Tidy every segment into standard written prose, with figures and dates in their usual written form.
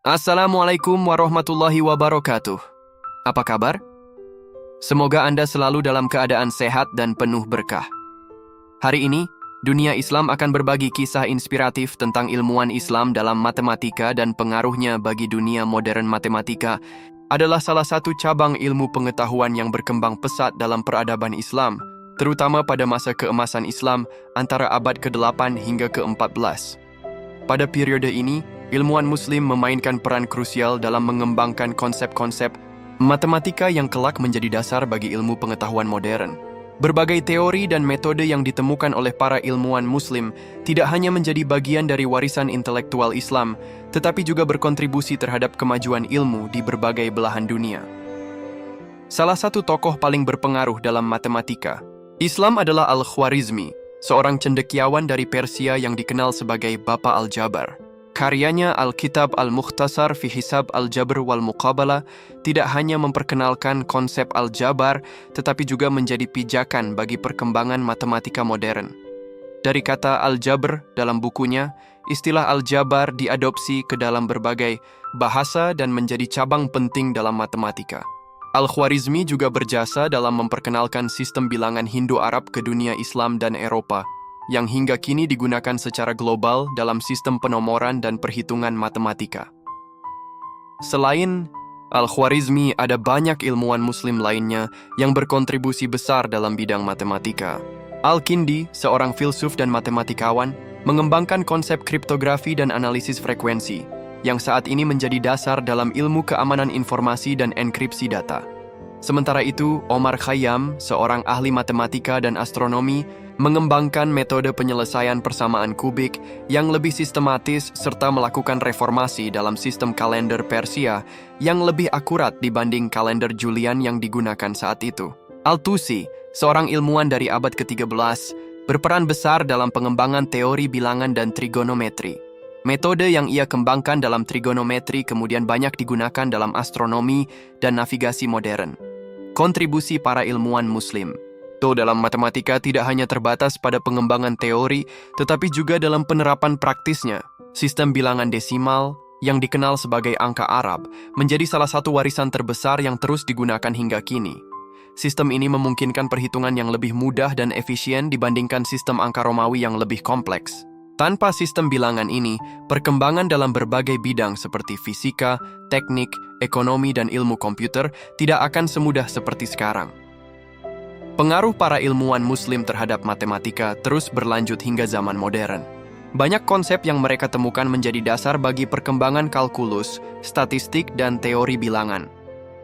Assalamualaikum warahmatullahi wabarakatuh. Apa kabar? Semoga Anda selalu dalam keadaan sehat dan penuh berkah. Hari ini, dunia Islam akan berbagi kisah inspiratif tentang ilmuwan Islam dalam matematika dan pengaruhnya bagi dunia modern. Matematika adalah salah satu cabang ilmu pengetahuan yang berkembang pesat dalam peradaban Islam, terutama pada masa keemasan Islam antara abad ke-8 hingga ke-14. Pada periode ini, ilmuwan Muslim memainkan peran krusial dalam mengembangkan konsep-konsep matematika yang kelak menjadi dasar bagi ilmu pengetahuan modern. Berbagai teori dan metode yang ditemukan oleh para ilmuwan Muslim tidak hanya menjadi bagian dari warisan intelektual Islam, tetapi juga berkontribusi terhadap kemajuan ilmu di berbagai belahan dunia. Salah satu tokoh paling berpengaruh dalam matematika Islam adalah Al-Khwarizmi, seorang cendekiawan dari Persia yang dikenal sebagai Bapa Aljabar. Karyanya Al-Kitab Al-Mukhtasar fi Hisab Al-Jabr wal Muqabalah tidak hanya memperkenalkan konsep aljabar, tetapi juga menjadi pijakan bagi perkembangan matematika modern. Dari kata Al-Jabr dalam bukunya, istilah Aljabar diadopsi ke dalam berbagai bahasa dan menjadi cabang penting dalam matematika. Al-Khwarizmi juga berjasa dalam memperkenalkan sistem bilangan Hindu-Arab ke dunia Islam dan Eropa, yang hingga kini digunakan secara global dalam sistem penomoran dan perhitungan matematika. Selain Al-Khwarizmi, ada banyak ilmuwan Muslim lainnya yang berkontribusi besar dalam bidang matematika. Al-Kindi, seorang filsuf dan matematikawan, mengembangkan konsep kriptografi dan analisis frekuensi, yang saat ini menjadi dasar dalam ilmu keamanan informasi dan enkripsi data. Sementara itu, Omar Khayyam, seorang ahli matematika dan astronomi, mengembangkan metode penyelesaian persamaan kubik yang lebih sistematis serta melakukan reformasi dalam sistem kalender Persia yang lebih akurat dibanding kalender Julian yang digunakan saat itu. Al-Tusi, seorang ilmuwan dari abad ke-13, berperan besar dalam pengembangan teori bilangan dan trigonometri. Metode yang ia kembangkan dalam trigonometri kemudian banyak digunakan dalam astronomi dan navigasi modern. Kontribusi para ilmuwan Muslim dalam matematika tidak hanya terbatas pada pengembangan teori, tetapi juga dalam penerapan praktisnya. Sistem bilangan desimal, yang dikenal sebagai angka Arab, menjadi salah satu warisan terbesar yang terus digunakan hingga kini. Sistem ini memungkinkan perhitungan yang lebih mudah dan efisien dibandingkan sistem angka Romawi yang lebih kompleks. Tanpa sistem bilangan ini, perkembangan dalam berbagai bidang seperti fisika, teknik, ekonomi, dan ilmu komputer tidak akan semudah seperti sekarang. Pengaruh para ilmuwan Muslim terhadap matematika terus berlanjut hingga zaman modern. Banyak konsep yang mereka temukan menjadi dasar bagi perkembangan kalkulus, statistik, dan teori bilangan.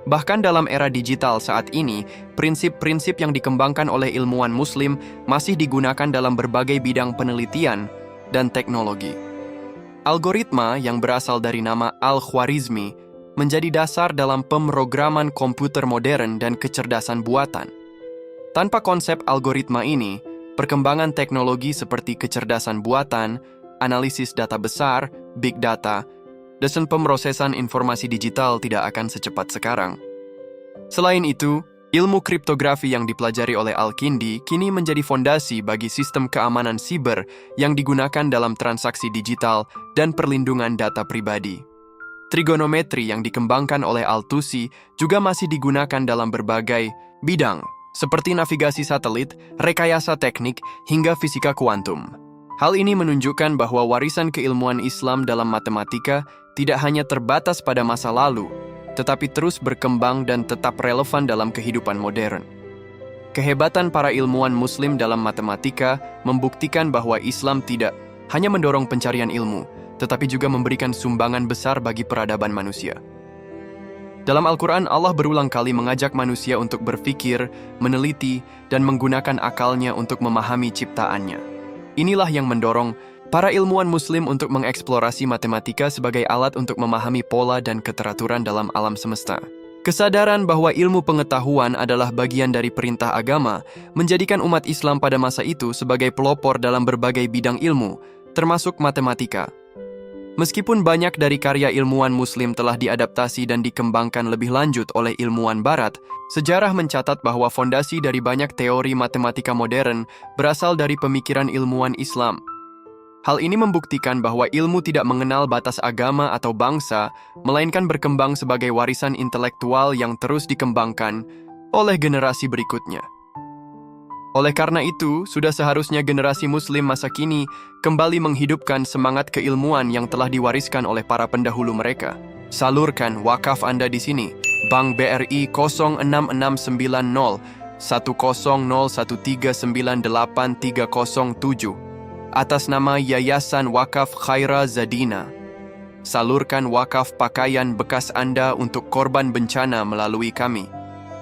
Bahkan dalam era digital saat ini, prinsip-prinsip yang dikembangkan oleh ilmuwan Muslim masih digunakan dalam berbagai bidang penelitian dan teknologi. Algoritma yang berasal dari nama Al-Khwarizmi menjadi dasar dalam pemrograman komputer modern dan kecerdasan buatan. Tanpa konsep algoritma ini, perkembangan teknologi seperti kecerdasan buatan, analisis data besar, big data, dan pemrosesan informasi digital tidak akan secepat sekarang. Selain itu, ilmu kriptografi yang dipelajari oleh Al-Kindi kini menjadi fondasi bagi sistem keamanan siber yang digunakan dalam transaksi digital dan perlindungan data pribadi. Trigonometri yang dikembangkan oleh Al-Tusi juga masih digunakan dalam berbagai bidang, seperti navigasi satelit, rekayasa teknik, hingga fisika kuantum. Hal ini menunjukkan bahwa warisan keilmuan Islam dalam matematika tidak hanya terbatas pada masa lalu, tetapi terus berkembang dan tetap relevan dalam kehidupan modern. Kehebatan para ilmuwan Muslim dalam matematika membuktikan bahwa Islam tidak hanya mendorong pencarian ilmu, tetapi juga memberikan sumbangan besar bagi peradaban manusia. Dalam Al-Quran, Allah berulang kali mengajak manusia untuk berpikir, meneliti, dan menggunakan akalnya untuk memahami ciptaannya. Inilah yang mendorong para ilmuwan Muslim untuk mengeksplorasi matematika sebagai alat untuk memahami pola dan keteraturan dalam alam semesta. Kesadaran bahwa ilmu pengetahuan adalah bagian dari perintah agama menjadikan umat Islam pada masa itu sebagai pelopor dalam berbagai bidang ilmu, termasuk matematika. Meskipun banyak dari karya ilmuwan Muslim telah diadaptasi dan dikembangkan lebih lanjut oleh ilmuwan Barat, sejarah mencatat bahwa fondasi dari banyak teori matematika modern berasal dari pemikiran ilmuwan Islam. Hal ini membuktikan bahwa ilmu tidak mengenal batas agama atau bangsa, melainkan berkembang sebagai warisan intelektual yang terus dikembangkan oleh generasi berikutnya. Oleh karena itu, sudah seharusnya generasi Muslim masa kini kembali menghidupkan semangat keilmuan yang telah diwariskan oleh para pendahulu mereka. Salurkan wakaf Anda di sini. Bank BRI 06690 100139837 atas nama Yayasan Wakaf Khaira Zadina. Salurkan wakaf pakaian bekas Anda untuk korban bencana melalui kami.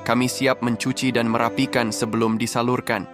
Kami siap mencuci dan merapikan sebelum disalurkan.